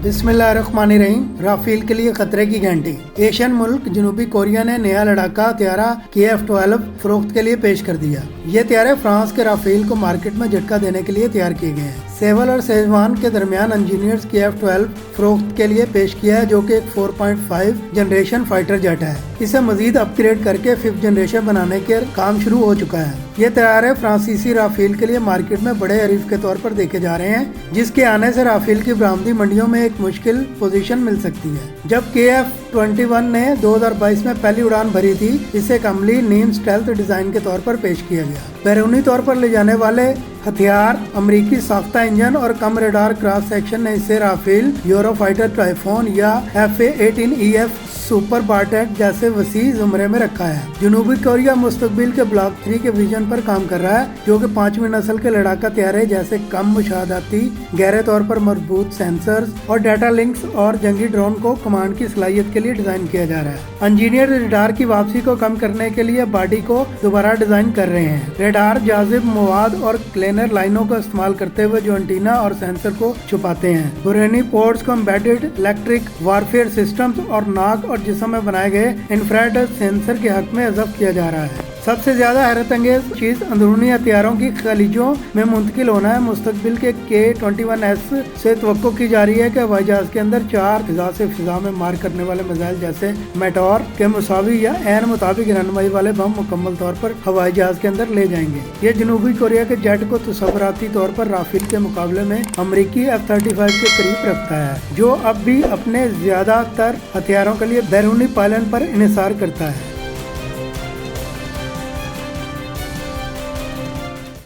बिस्मिल्लाहिर्रहमानिर्रहीम। राफेल के लिए खतरे की घंटी। एशियन मुल्क जनूबी कोरिया ने नया लड़ाका हथियारा KF-12 फरोख्त के लिए पेश कर दिया। ये हथियारे फ्रांस के राफेल को मार्केट में झटका देने के लिए तैयार किए गए हैं। सेवल और सेजवान के दरमियान इंजीनियर्स KF-12 फरोख्त के लिए पेश किया है, जो कि एक 4.5 जनरेशन फाइटर जेट है। इसे मजीद अपग्रेड करके 5th जनरेशन बनाने के काम शुरू हो चुका है। ये तैयारे फ्रांसीसी राफेल के लिए मार्केट में बड़े हरीफ के तौर पर देखे जा रहे हैं, जिसके आने से राफेल की बरामदी मंडियों में एक मुश्किल पोजीशन मिल सकती है। जब KF-21 ने 2022 में पहली उड़ान भरी थी, इसे एक अमली नीम स्टेल्थ डिजाइन के तौर पर पेश किया गया। बैरूनी तौर पर ले जाने वाले हथियार, अमरीकी साख्ता इंजन और कम रेडार क्रॉस सेक्शन ने इसे राफेल, यूरोफाइटर टाइफोन या FA-18EF सुपर बारटेट जैसे वसी जुमरे में रखा है। जनूबी कोरिया मुस्तकबिल के ब्लॉक 3 के विजन पर काम कर रहा है, जो कि 5वीं नस्ल के लड़ाका तैयारे जैसे कम मुशाहदाती, गहरे तौर पर मजबूत सेंसर्स और डाटा लिंक्स और जंगी ड्रोन को कमांड की सलाहियत के लिए डिजाइन किया जा रहा है। इंजीनियर रेडार की वापसी को कम करने के लिए बॉडी को दोबारा डिजाइन कर रहे हैं। रेडार जाजिब मवाद और क्लेनर लाइनों का इस्तेमाल करते हुए जो एंटीना और सेंसर को छुपाते हैं। बुरेनी पोर्ट्स को एम्बेडेड इलेक्ट्रिक वारफेयर सिस्टम्स और नाक और जिस्म में बनाए गए इंफ्रारेड सेंसर के हक में अज़फ किया जा रहा है। सबसे ज्यादा हैरत अंगेज चीज अंदरूनी हथियारों की खलीजों में मुंतकिल होना है। मुस्तकबिल के K-21S से तवक्को की जा रही है कि हवाई जहाज के अंदर 4 फिजा से फिजा में मार करने वाले मिसाइल जैसे मेटोर के मुसावी या एन मुताबिक रहनुमाई वाले बम मुकम्मल तौर पर हवाई जहाज के अंदर ले जाएंगे। ये जनूबी कोरिया के जेट को तस्वुराती तौर पर राफेल के मुकाबले में अमरीकी F-35 के करीब रखता है, जो अब भी अपने ज्यादातर हथियारों के लिए बैरूनी पायलन पर इन्हिसार करता है।